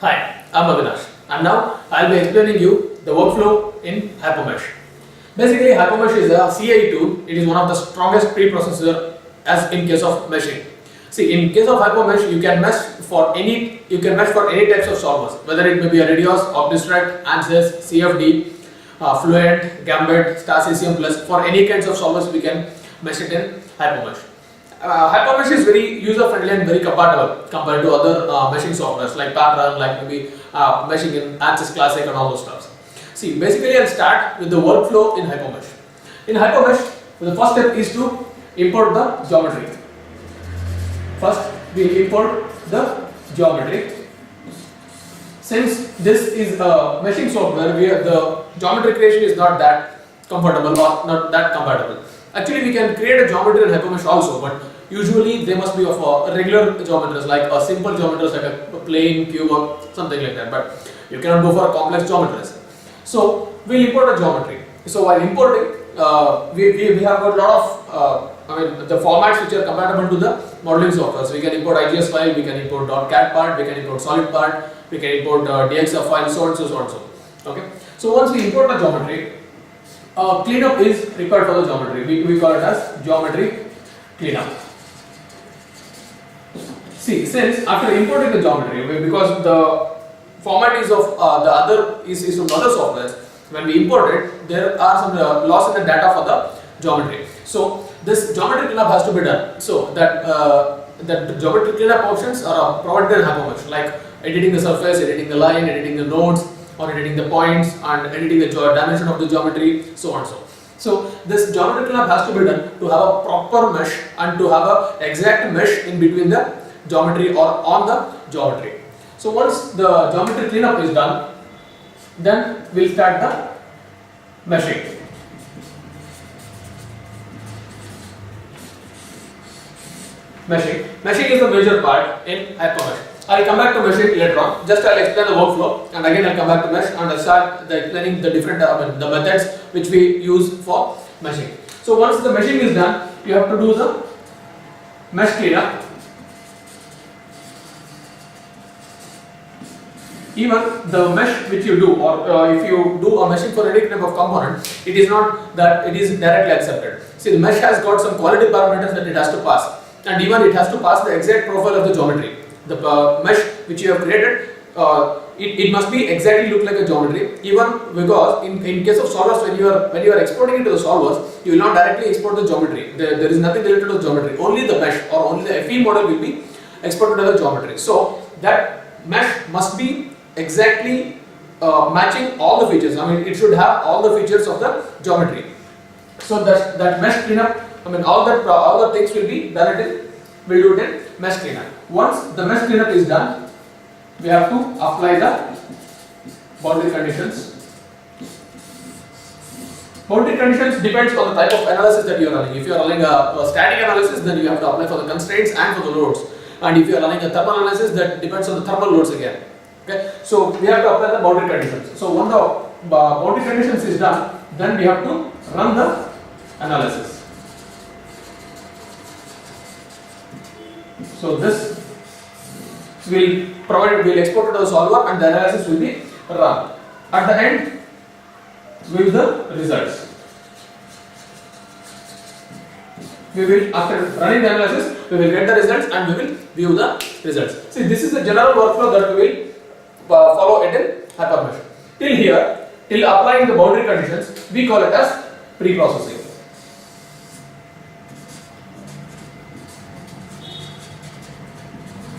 Hi, I'm Avinash, and now I'll be explaining you the workflow in Hypermesh. Basically, Hypermesh is a CAE tool. It is one of the strongest preprocessor as in case of meshing. See, in case of Hypermesh, you can mesh for any types of solvers, whether it may be a Radios, OptiStruct, ANSYS, CFD, Fluent, Gambit, Star CCM Plus. For any kinds of solvers, we can mesh it in Hypermesh. Hypermesh is very user friendly and very compatible compared to other meshing softwares like Pattern, like maybe meshing in ANSYS Classic and all those stuff. See, basically I'll start with the workflow in Hypermesh. In Hypermesh, the first step is to import the geometry. First, we import the geometry. Since this is a meshing software where the geometry creation is not that comfortable or not that compatible. Actually, we can create a geometry in Hypermesh also, but usually they must be of regular geometries, like a simple geometries like a plane, cube, or something like that. But you cannot go for complex geometries. So we'll import a geometry. So while importing, we have got a lot of the formats which are compatible to the modeling software. So we can import IGS file, we can import .cat part, we can import solid part, we can import DXF file, so on and so. Okay. So once we import the geometry, cleanup is required for the geometry. We call it as geometry cleanup. See, since after importing the geometry, because the format is of the other is from other softwares, when we import it, there are some loss in the data for the geometry. So this geometry cleanup has to be done. So that the geometry cleanup options are provided in Hypermesh, like editing the surface, editing the line, editing the nodes, or editing the points, and editing the dimension of the geometry, so on and so. So this geometry cleanup has to be done to have a proper mesh and to have an exact mesh in between the geometry or on the geometry. So once the geometry cleanup is done, then we'll start the meshing. Meshing is the major part in Hypermesh. I'll come back to meshing later on. Just I'll explain the workflow, and again I'll come back to mesh and I'll start explaining the different the methods which we use for meshing. So once the meshing is done, you have to do the mesh cleanup. Even the mesh which you do, or if you do a meshing for any type of component, it is not that it is directly accepted. See, the mesh has got some quality parameters that it has to pass, and even it has to pass the exact profile of the geometry. The mesh which you have created, it must be exactly look like a geometry. Even because in case of solvers, when you are exporting it to the solvers, you will not directly export the geometry. There is nothing related to the geometry. Only the mesh or only the FE model will be exported as a geometry. So that mesh must be exactly matching all the features. I mean, it should have all the features of the geometry. So that mesh cleanup, all the things will be done. We'll do it in mesh cleanup. Once the mesh cleanup is done, we have to apply the boundary conditions. Boundary conditions depends on the type of analysis that you are running. If you are running a static analysis, then you have to apply for the constraints and for the loads. And if you are running a thermal analysis, that depends on the thermal loads again. Okay, so we have to apply the boundary conditions. So once the boundary conditions is done, then we have to run the analysis. So this will export it to the solver, and the analysis will be run. At the end, we will the results. We will, after running the analysis, we will get the results and we will view the results. See, this is the general workflow that we will follow it in Hypermesh. Till here, till applying the boundary conditions, we call it as pre-processing.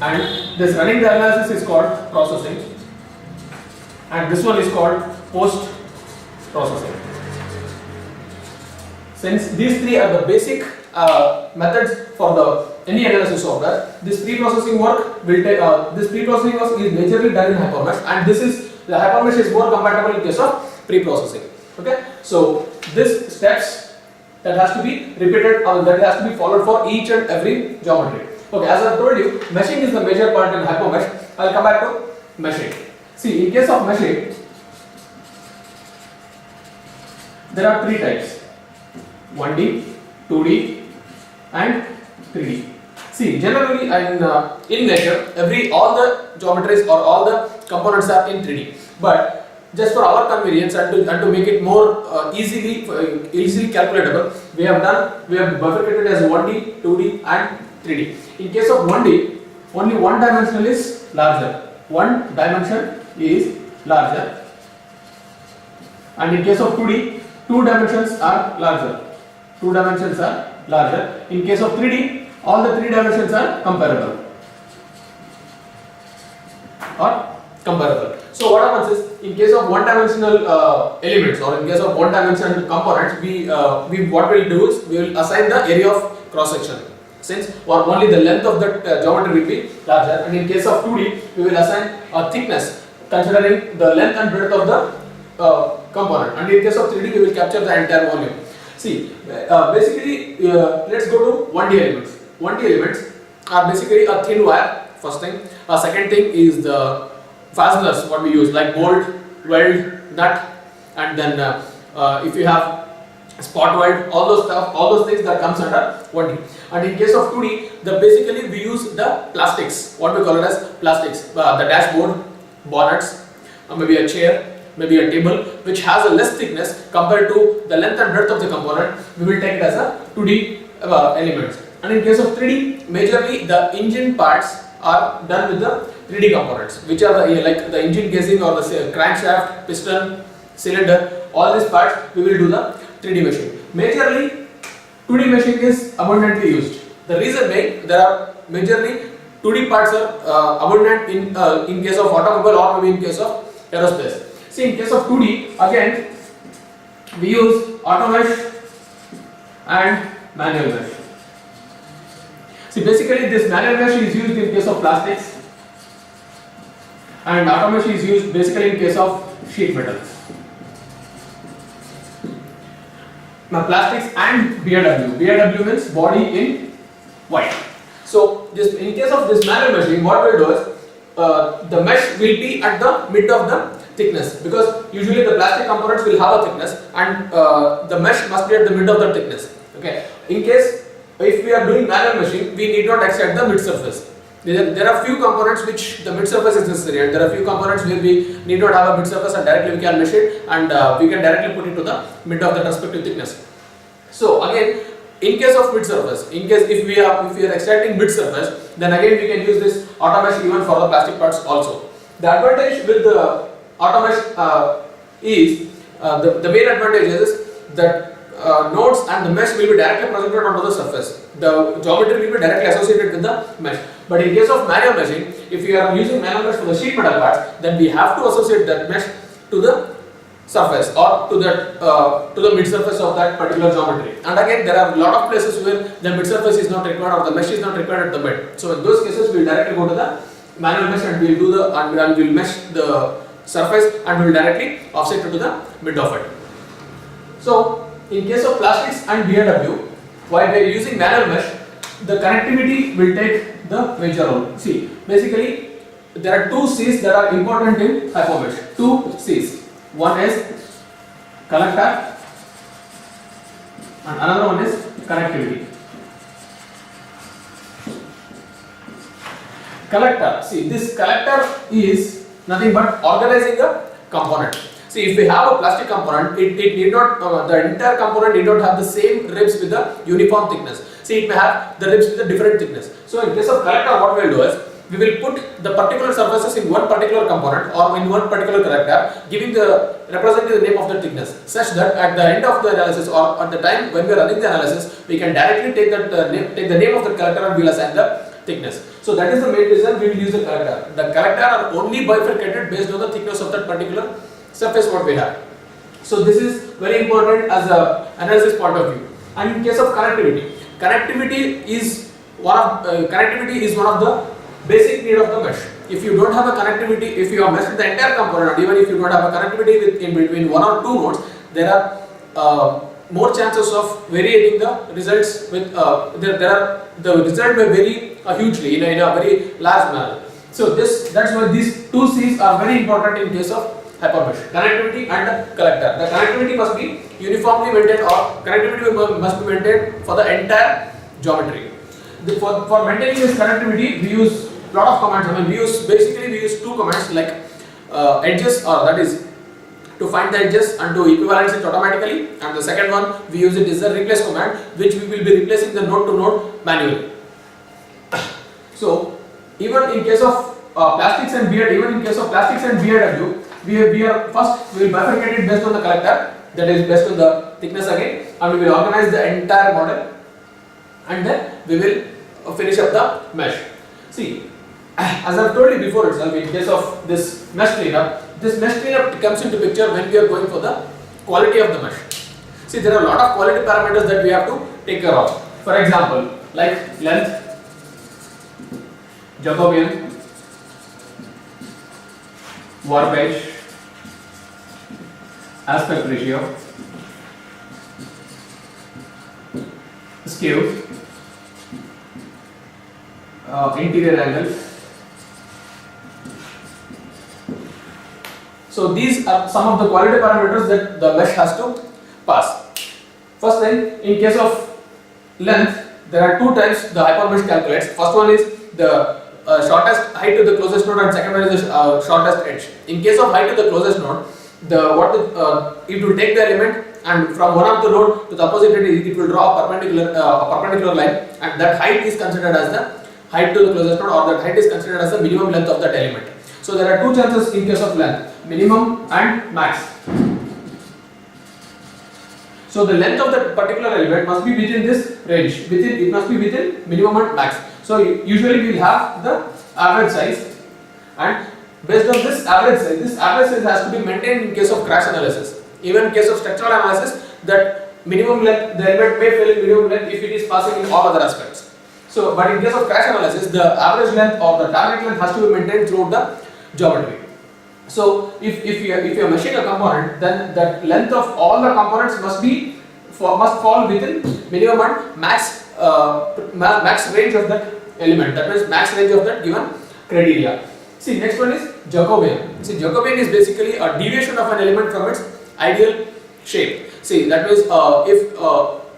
And this running the analysis is called processing, and this one is called post-processing. Since these three are the basic methods for any analysis software, this pre-processing work will take. This pre-processing work is majorly done in Hypermesh, and the Hypermesh is more compatible in case of pre-processing. Okay, so this steps that has to be repeated or that has to be followed for each and every geometry. Okay, as I told you, meshing is the major part in Hypermesh. I'll come back to meshing. See, in case of meshing, there are three types: 1D, 2D, and 3D. See, generally in nature, all the geometries or all the components are in 3D. But just for our convenience and to make it more easily calculatable, we have bifurcated as 1D, 2D, and 3D. In case of 1D, only one dimension is larger. One dimension is larger. And in case of 2D, two dimensions are larger. Two dimensions are larger. In case of 3D, all the three dimensions are comparable. So what happens is, in case of one-dimensional elements or in case of one-dimensional components, we what we'll do is we will assign the area of cross section, since only the length of that geometry will be larger. And in case of 2D, we will assign a thickness considering the length and breadth of the component. And in case of 3D, we will capture the entire volume. See, basically, let's go to 1D elements. 1D elements are basically a thin wire. First thing. Second thing is the fasteners, what we use, like bolt, weld, nut, and then if you have spot weld, all those things that comes under 1D. And in case of 2D, basically we use the plastics, what we call it as plastics, the dashboard, bonnets, maybe a chair, maybe a table, which has a less thickness compared to the length and breadth of the component. We will take it as a 2D elements. And in case of 3D, majorly the engine parts are done with the 3D components, which are like the engine casing or the crankshaft, piston, cylinder. All these parts we will do the 3D machine. Majorly 2D machine is abundantly used. The reason being, there are majorly 2D parts are abundant in case of automobile or maybe in case of aerospace. See, in case of 2D, again we use auto mesh and manual mesh. See, basically this manual mesh is used in case of plastics and auto mesh is used basically in case of sheet metal. Now plastics and BAW. BAW means body in white. So this, in case of this manual meshing, what we'll do is the mesh will be at the mid of the thickness, because usually the plastic components will have a thickness and the mesh must be at the mid of the thickness. Okay. In case if we are doing manual meshing, we need not extend the mid surface. There are few components which the mid surface is necessary, and there are few components where we need not have a mid surface and directly we can mesh it and we can directly put it to the mid of the respective thickness. So again, in case of mid surface, in case if we are extracting mid surface, then again we can use this auto mesh even for the plastic parts also. The advantage with the auto mesh is the main advantage is that nodes and the mesh will be directly projected onto the surface. The geometry will be directly associated with the mesh. But in case of manual meshing, if you are using manual mesh for the sheet metal parts, then we have to associate that mesh to the surface or to the mid surface of that particular geometry. And again, there are a lot of places where the mid surface is not required or the mesh is not required at the mid. So in those cases, we will directly go to the manual mesh and we will do and we will mesh the surface and we will directly offset it to the mid of it. So in case of plastics and BAW, while we are using manual mesh, the connectivity will take the major role. See, basically there are two C's that are important in hypomesh. Two C's. One is collector and another one is connectivity. Collector. See, this collector is nothing but organizing a component. See, if we have a plastic component, it need not the entire component need not have the same ribs with the uniform thickness. See, it may have the ribs with a different thickness. So in case of collector, what we will do is we will put the particular surfaces in one particular component or in one particular collector, representing the name of the thickness, such that at the end of the analysis or at the time when we are running the analysis, we can directly take the name of the collector and we will assign the thickness. So that is the main reason we will use the collector. The collector are only bifurcated based on the thickness of that particular surface what we have. So this is very important as a analysis point of view. And in case of connectivity, connectivity is one of the basic need of the mesh. If you don't have a connectivity, if you have meshed the entire component, even if you don't have a connectivity in between one or two nodes, there are more chances of varying the results with the result may vary hugely in a very large manner. So that's why these two C's are very important in case of hypermesh: connectivity and the collector. The connectivity must be uniformly maintained or connectivity must be maintained for the entire geometry. for maintaining this connectivity, we use lot of commands. I mean, we use two commands like edges, or that is to find the edges and to equivalence it automatically, and the second one we use it is the replace command, which we will be replacing the node to node manually. So even in case of plastics and BIW, we are first we will bifurcate it based on the collector, that is based on the thickness again, and we will organize the entire model, and then we will finish up the mesh. See, as I have told you before itself, in case of this mesh cleanup comes into picture when we are going for the quality of the mesh. See, there are a lot of quality parameters that we have to take care of. For example, like length, Jacobian, warpage, aspect ratio, skew, interior angle. So these are some of the quality parameters that the mesh has to pass. First thing, in case of length, there are two types the hypermesh calculates. First one is the shortest height to the closest node, and second one is the shortest edge. In case of height to the closest node, it will take the element and from one of the node to the opposite edge, it will draw a perpendicular line, and that height is considered as the height to the closest node, or that height is considered as the minimum length of that element. So there are two chances in case of length, minimum and max. So the length of that particular element must be within this range. It must be within minimum and max. So usually we will have the average size, and based on this average size has to be maintained in case of crash analysis. Even in case of structural analysis, that minimum length, the element may fail in minimum length if it is passing in all other aspects. So, but in case of crash analysis, the average length or the target length has to be maintained throughout the geometry. So if you are meshing a component, then that length of all the components must fall within minimum and max range of that element. That means max range of that given criteria. See, next one is Jacobian. See, Jacobian is basically a deviation of an element from its ideal shape. See, that means if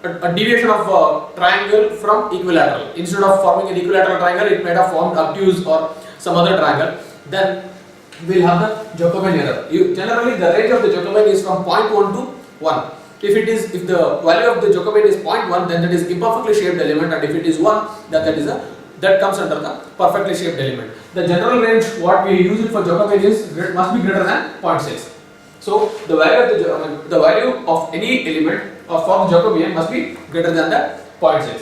a deviation of a triangle from equilateral, instead of forming an equilateral triangle, it might have formed obtuse or some other triangle, then we will have the Jacobian error. Generally, the range of the Jacobian is from 0.1 to 1. If the value of the Jacobian is 0.1, then that is imperfectly shaped element, and if it is 1, then that comes under the perfectly shaped element. The general range what we use it for Jacobian must be greater than 0.6. So the value of any element for the Jacobian must be greater than that 0.6.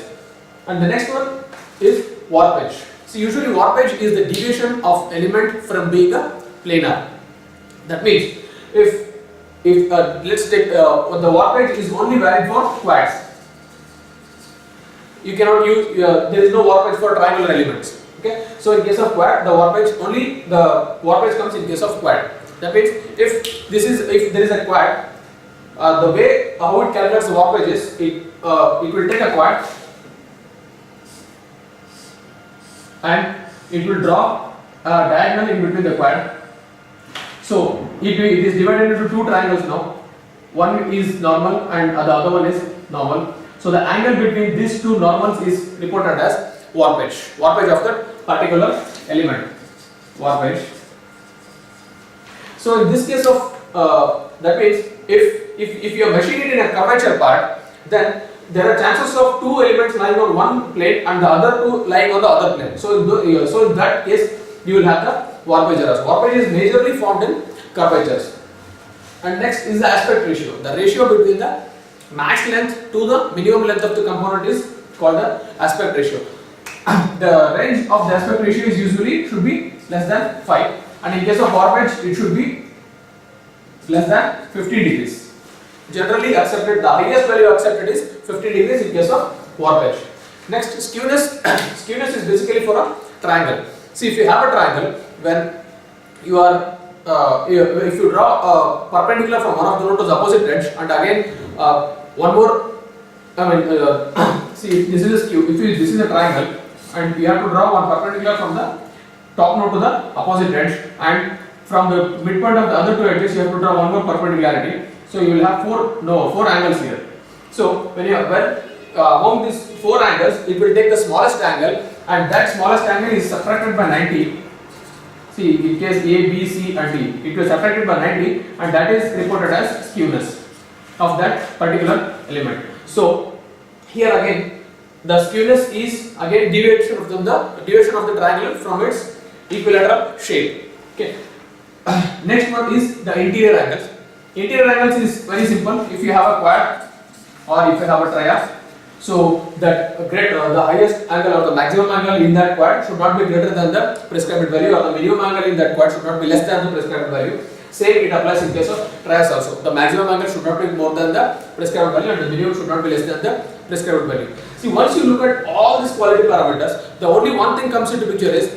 And the next one is warpage. So usually warpage is the deviation of element from being a planar. That means if let's take the warpage is only valid for quads. You cannot use there is no warpage for triangular elements. Okay, so in case of quad, the warpage comes in case of quad. That means if there is a quad, the way how it calculates the warpage is it will take a quad and it will draw a diagonal in between the quad. So it is divided into two triangles now. One is normal and the other one is normal. So the angle between these two normals is reported as warpage of that particular element. Warpage. So in this case of that means if you are meshing it in a curvature part, then there are chances of two elements lying on one plane and the other two lying on the other plane. So in that case you will have the warpage errors. Warpage is majorly formed in curvatures. And next is the aspect ratio. The ratio between the max length to the minimum length of the component is called the aspect ratio. The range of the aspect ratio is usually should be less than 5, and in case of warpage it should be less than 15 degrees. Generally accepted, the highest value accepted is 15 degrees in case of warpage. Next, skewness. Skewness is basically for a triangle. See, if you have a triangle, when you are if you draw a perpendicular from one of the node to the opposite edge, and again one more, see, this is a skew. This is a triangle, and you have to draw one perpendicular from the top node to the opposite edge, and from the midpoint of the other two edges you have to draw one more perpendicularity. So you will have four angles here. So when among these 4 angles, it will take the smallest angle, and that smallest angle is subtracted by 90. See, in case A, B, C and D, it will subtracted by 90, and that is reported as skewness of that particular element. So here again, the skewness is again deviation of the triangle from its equilateral shape. Okay. Next one is the interior angles. Interior angles is very simple. If you have a quad or if you have a triad, so that the highest angle or the maximum angle in that quad should not be greater than the prescribed value, or the minimum angle in that quad should not be less than the prescribed value. Same it applies in case of triads also. The maximum angle should not be more than the prescribed value, and the minimum should not be less than the prescribed value. See, once you look at all these quality parameters, the only one thing comes into picture is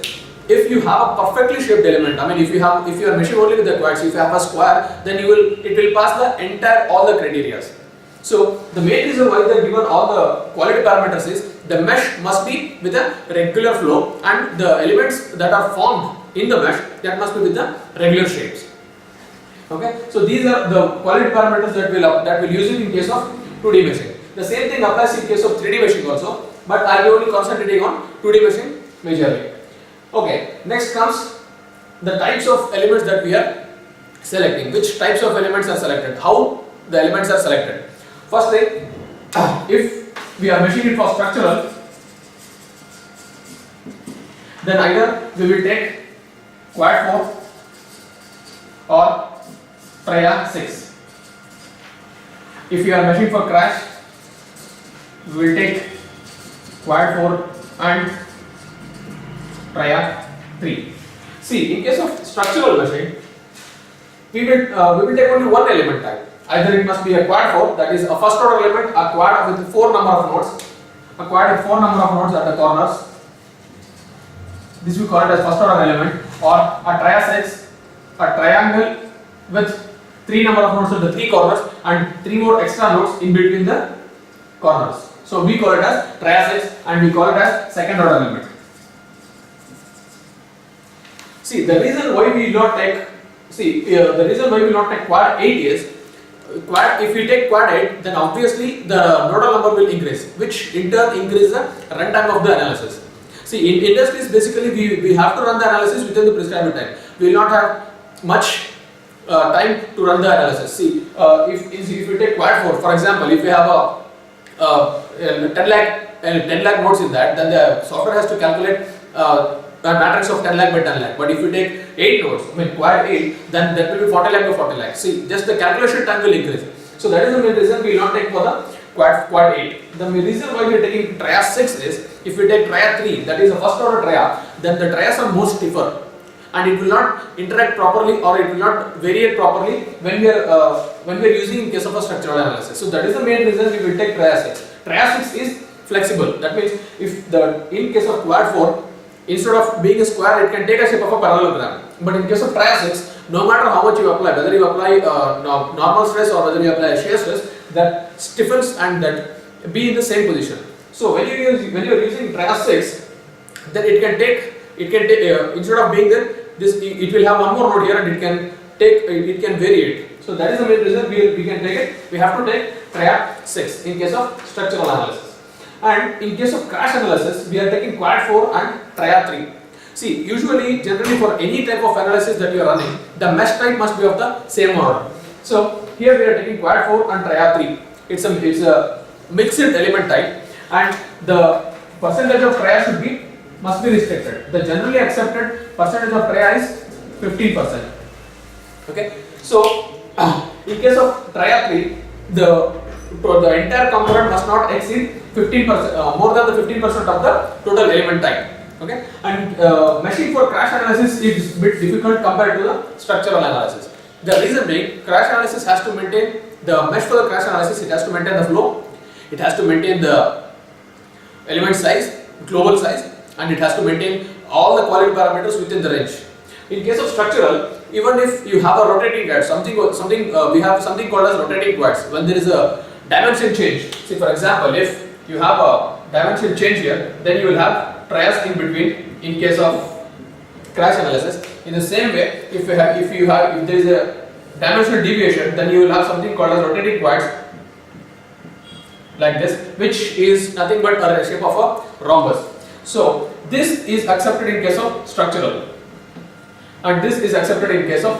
if you have a perfectly shaped element. I mean, if you are meshing only with the quads, if you have a square, then it will pass the all the criteria. So the main reason why they are given all the quality parameters is the mesh must be with a regular flow, and the elements that are formed in the mesh, that must be with the regular shapes. Okay, so these are the quality parameters that will use it in case of 2D meshing. The same thing applies in case of 3D meshing also, but I will only concentrating on 2D meshing majorly. Okay, next comes the types of elements that we are selecting. Which types of elements are selected? How the elements are selected? Firstly, if we are meshing it for structural, then either we will take quad 4 or triad 6. If you are meshing for crash, we will take quad 4 and triad 3. See, in case of structural meshing, we will take only one element type. Either it must be a quad 4, that is a first order element, a quad with 4 number of nodes, a quad with 4 number of nodes at the corners. This we call it as first order element, or a triad 6, a triangle with 3 number of nodes at the 3 corners and 3 more extra nodes in between the corners. So we call it as triad 6, and we call it as second order element. See, the reason why we not take quad 8 is, if we take quad 8, then obviously the nodal number will increase, which in turn increase the runtime of the analysis. See, in industries basically we have to run the analysis within the prescribed time. We will not have much time to run the analysis. See, if you take quad 4, for example, if you have a 10 lakh nodes in that, then the software has to calculate a matrix of 10 lakh by 10 lakh. But if you take 8 nodes, I mean quad 8, then that will be 40 lakh by 40 lakh. See, just the calculation time will increase. So that is the main reason we will not take for the quad 8. The reason why we are taking triad 6 is, if we take triad 3, that is a first order triad, then the triads are more stiffer, and it will not interact properly, or it will not variate properly when we are using in case of a structural analysis. So that is the main reason we will take triad 6. Triad 6 is flexible. That means if in case of quad 4, instead of being a square, it can take a shape of a parallelogram. But in case of triad 6, no matter how much you apply, whether you apply normal stress or whether you apply shear stress, that stiffens and that be in the same position. So when you are using triad 6, then it can take instead of being there, it will have one more node here, and it can vary it. So that is the main reason we can take it. We have to take triad 6 in case of structural analysis. And in case of crash analysis, we are taking quad 4 and triad 3. See, generally for any type of analysis that you are running, the mesh type must be of the same order. So here we are taking quad 4 and triad 3. It's a mixed element type, and the percentage of triad must be restricted. The generally accepted percentage of triad is 15%. Okay. So in case of triad 3, the entire component must not exceed 15%, more than the 15% of the total element type. Okay, and meshing for crash analysis is a bit difficult compared to the structural analysis. The reason being, crash analysis has to maintain the mesh for the crash analysis. It has to maintain the flow, it has to maintain the element size, global size, and it has to maintain all the quality parameters within the range. In case of structural, even if you have a rotating quad, we have something called as rotating quads. When there is a dimension change, see for example, if you have a dimension change here, then you will have triads in between in case of crash analysis. In the same way, if there is a dimensional deviation, then you will have something called as rotating quads like this, which is nothing but a shape of a rhombus. So this is accepted in case of structural, and this is accepted in case of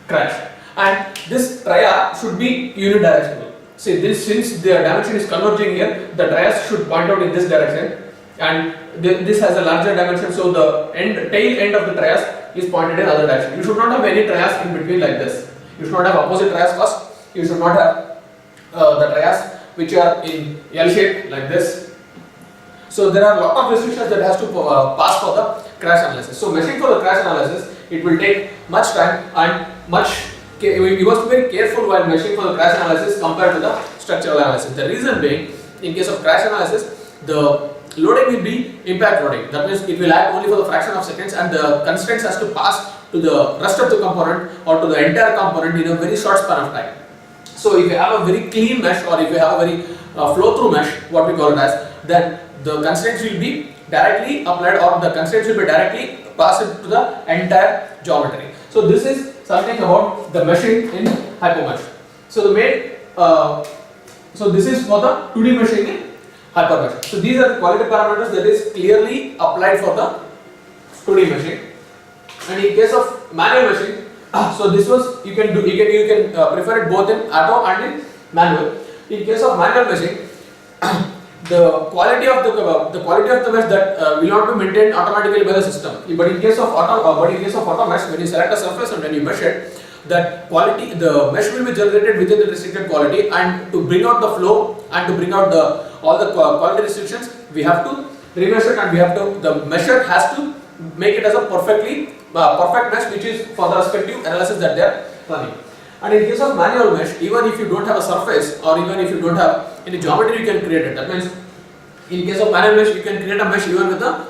crash. And this triad should be unidirectional. See, this, since the dimension is converging here, the triad should point out in this direction, and this has a larger dimension, so the tail end of the triad is pointed in other direction. You should not have any triads in between like this. You should not have opposite triads first. You should not have the triads which are in L shape like this. So there are a lot of restrictions that has to pass for the crash analysis. So meshing for the crash analysis, it will take much time and much. We must be very careful while meshing for the crash analysis compared to the structural analysis. The reason being, in case of crash analysis, the loading will be impact loading. That means it will act only for the fraction of seconds, and the constraints has to pass to the rest of the component or to the entire component in a very short span of time. So if you have a very clean mesh, or if you have a very flow-through mesh, what we call it as, then the constraints will be directly applied, or the constraints will be directly passed to the entire geometry. So this is something about the meshing in hypermesh. So the main, so this is for the 2D meshing in hypermesh. So these are the quality parameters that is clearly applied for the 2D meshing. And in case of manual meshing, so this was you can prefer it both in auto and in manual. In case of manual meshing, the quality of the mesh that will not be maintained automatically by the system. But in case of auto mesh, when you select a surface and when you mesh it, that quality, the mesh will be generated within the restricted quality, and to bring out the flow and to bring out all the quality restrictions, we have to remesh it, and we have to, the mesher has to make it as a perfect mesh which is for the respective analysis that they are running. And in case of manual mesh, even if you don't have a surface, or even if you don't have any geometry, you can create it. That means in case of manual mesh, you can create a mesh even with a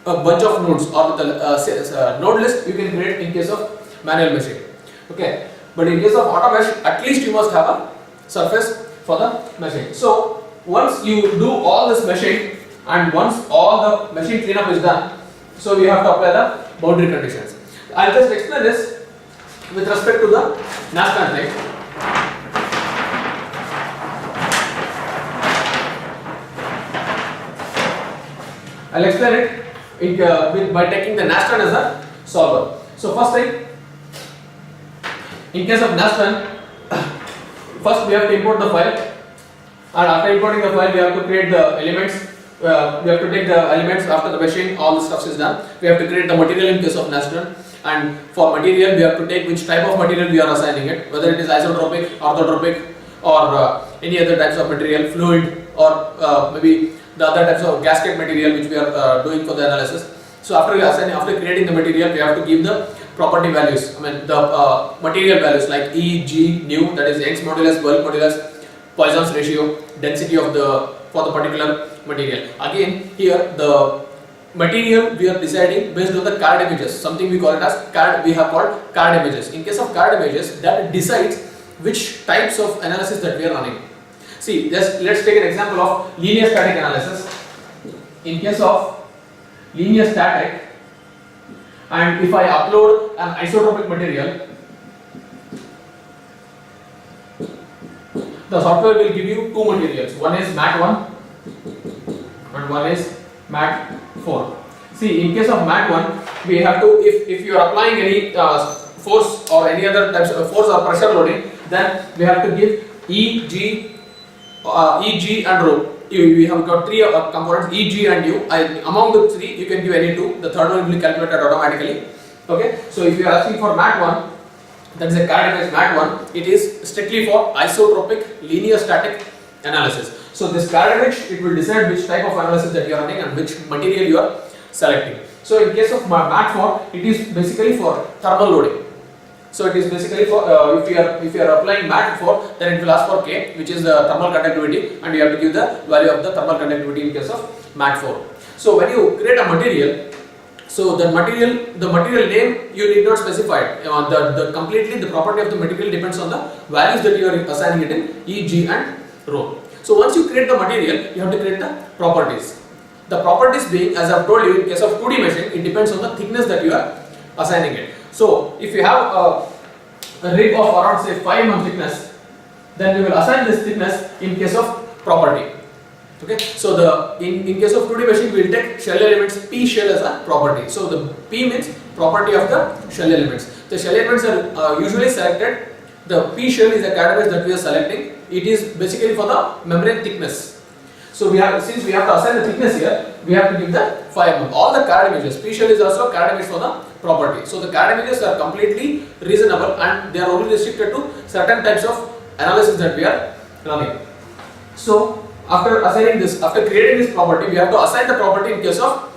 bunch of nodes, or with a node list you can create in case of manual meshing. Okay, but in case of auto mesh, at least you must have a surface for the meshing. So once you do all this meshing, and once all the meshing cleanup is done, so we have to apply the boundary conditions. I'll just explain this with respect to the Nastran thing. I'll explain it by taking the Nastran as a solver. So first thing, in case of Nastran, first we have to import the file, and after importing the file we have to create the elements. We have to take the elements after the meshing, all the stuff is done. We have to create the material in case of Nastran, and for material we have to take which type of material we are assigning it, whether it is isotropic, orthotropic, or any other types of material, fluid, or maybe the other types of gasket material which we are doing for the analysis. So after creating the material, we have to give the property values. I mean the material values like E, G, nu, that is Young's modulus, bulk modulus, Poisson's ratio, density of for the particular material. Again, here the material we are deciding based on the card images, something we call it as card, we have called card images. In case of card images, that decides which types of analysis that we are running. See, let's take an example of linear static analysis. In case of linear static, and if I upload an isotropic material, the software will give you two materials. One is MAT1 and one is MAT4. See, in case of MAT1, we have to, if you are applying any force or any other types of force or pressure loading, then we have to give E, G, and rho. We have got three components, E, G and U. Among the three, you can give any two. The third one will be calculated automatically. Okay. So if you are asking for MAT1, that is a card image MAT1. It is strictly for isotropic linear static analysis. So this card image, it will decide which type of analysis that you are running and which material you are selecting. So in case of MAT4, it is basically for thermal loading. So it is basically for if you are applying MAT4, then it will ask for K, which is the thermal conductivity, and you have to give the value of the thermal conductivity in case of MAT4. So when you create a material, so the material name you need not specify. Completely the property of the material depends on the values that you are assigning it in E, G and rho. So once you create the material, you have to create the properties. The properties being, as I have told you, in case of 2D meshing, it depends on the thickness that you are assigning it. So if you have a rig of around say 5 mm thickness, then we will assign this thickness in case of property. Okay, so in case of 2D machine, we will take shell elements P shell as a property. So the P means property of the shell elements. The shell elements are usually selected. The P shell is the database that we are selecting. It is basically for the membrane thickness. So since we have to assign the thickness here, we have to give the 5 mm. All the CAD images, P shell is also CAD image for the property. So the CAD images are completely reasonable and they are only restricted to certain types of analysis that we are running. So after assigning this, after creating this property, we have to assign the property in case of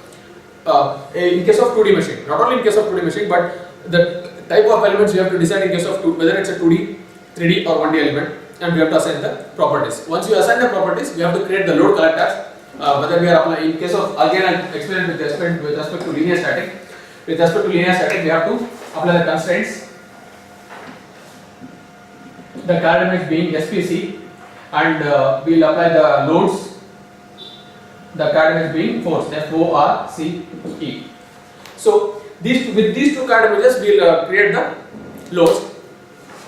2D machine. Not only in case of 2D machine, but the type of elements we have to decide in case of whether it's a 2D, 3D or 1D element, and we have to assign the properties. Once you assign the properties, we have to create the load collectors. Whether we are applying, in case of, again I'll explain with respect to linear static. With respect to linear static, we have to apply the constraints. The CAD image being SPC, and we will apply the loads. The CAD image being force, FORCE. So with these two CAD images, we will create the loads.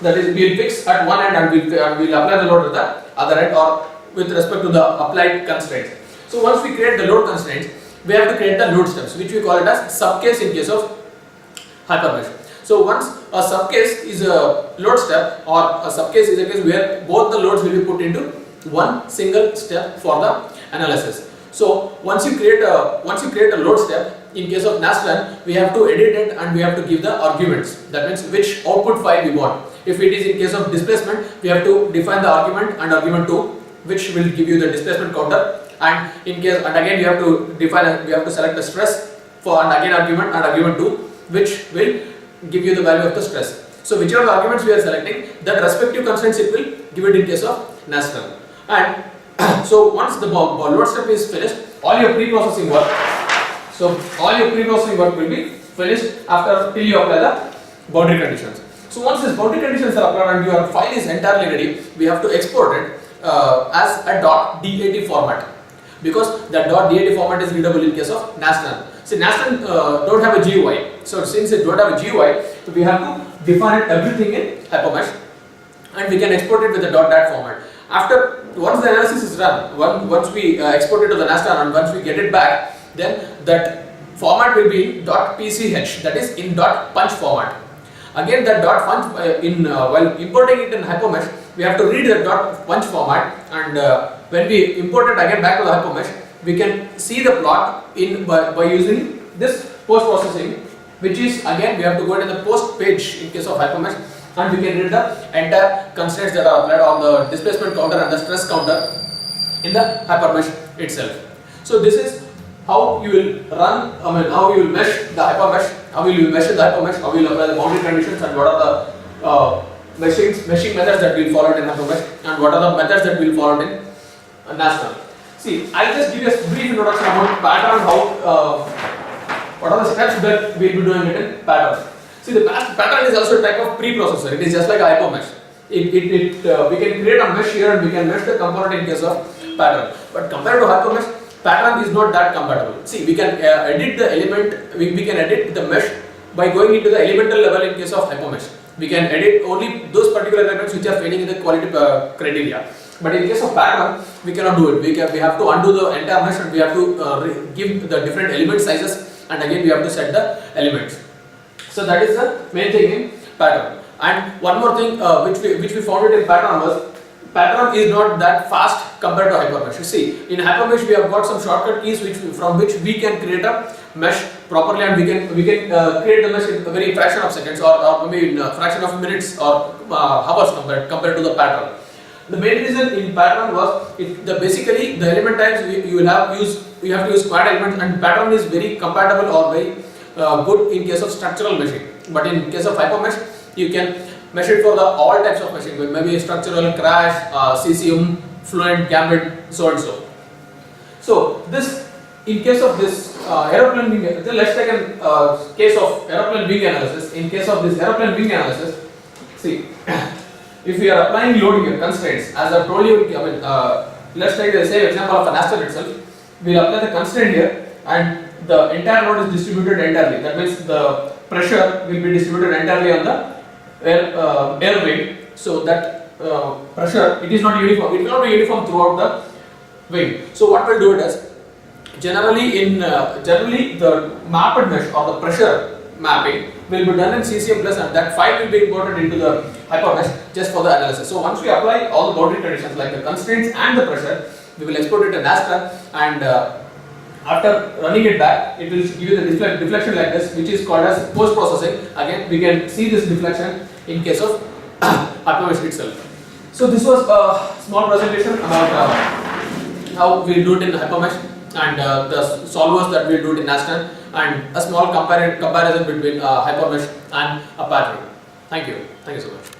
That is, we will fix at one end and we will apply the load at the other end, or with respect to the applied constraints. So once we create the load constraints, we have to create the load steps, which we call it as subcase in case of hypermesh. So once a subcase is a load step, or a subcase is a case where both the loads will be put into one single step for the analysis. So once you create a load step, in case of NASTRUN, we have to edit it and we have to give the arguments. That means which output file we want. If it is in case of displacement, we have to define the argument and argument 2, which will give you the displacement counter. And in case, and again we have to define, we have to select the stress for, and again argument and argument 2, which will give you the value of the stress. So whichever the arguments we are selecting, that respective constraints it will give it in case of NASTRUN. And so once the load step is finished, all your pre-processing work, will be finished after till you apply the boundary conditions. So once these boundary conditions are applied and your file is entirely ready, we have to export it as a .dat format, because the .dat format is readable in case of NASTRUN. See, NASTRUN don't have a GUI, so since it don't have a GUI, so we have to define everything in Hypermesh, and we can export it with the .dat format. Once the analysis is run, once we export it to the NASTRUN and once we get it back, then that format will be .pch, that is in .punch format. Again, that .punch while importing it in Hypermesh, we have to read the .punch format, and when we import it again back to the Hypermesh, we can see the plot by using this post processing, which is, again we have to go to the post page in case of Hypermesh, and we can read the entire constraints that are applied on the displacement counter and the stress counter in the Hypermesh itself. So this is how you will run, how you will mesh the Hypermesh, how will you measure the Hypermesh, how you will apply the boundary conditions, and what are the meshing methods that we will follow in Hypermesh, and what are the methods that we will follow in NASTRUN. See, I'll just give you a brief introduction about pattern, how what are the steps that we will be doing it in pattern. See, the pattern is also a type of preprocessor. It is just like a Hypermesh. We can create a mesh here and we can mesh the component in case of pattern. But compared to Hypermesh, pattern is not that compatible. See, we can edit the element, we can edit the mesh by going into the elemental level in case of Hypermesh. We can edit only those particular elements which are failing in the quality criteria. But in case of pattern, we cannot do it. We have to undo the entire mesh and we have to give the different element sizes, and again we have to set the elements. So that is the main thing in pattern. And one more thing which we found it in pattern was, pattern is not that fast compared to Hypermesh. You see, in Hypermesh we have got some shortcut keys from which we can create a mesh properly, and we can create the mesh in a very fraction of seconds, or maybe in a fraction of minutes or hours compared to the pattern. The main reason in pattern was basically the element types you have to use quad elements, and pattern is very compatible or very good in case of structural meshing. But in case of Hypermesh, you can mesh it for all types of meshing, maybe structural, crash, CCM, fluent, gambit, so and so. So this, in case of this aeroplane wing, let's take a case of aeroplane wing analysis. In case of this aeroplane wing analysis, see, if we are applying load here, constraints, as I told you, let's take the same example of an NASTRUN itself. We will apply the constraint here, and the entire load is distributed entirely. That means the pressure will be distributed entirely on the air wing. So that pressure, it is not uniform. It cannot be uniform throughout the wing. So what we'll do it is, generally the mapped mesh or the pressure mapping will be done in CCM plus, and that file will be imported into the hypermesh just for the analysis. So once we apply all the boundary conditions like the constraints and the pressure, we will export it in Astra, and after running it back, it will give you the deflection like this, which is called as post processing. Again, we can see this deflection in case of hypermesh itself. So this was a small presentation about how we do it in hypermesh, and the solvers that we do it in Astra, and a small comparison between hypermesh and Apache. Thank you so much.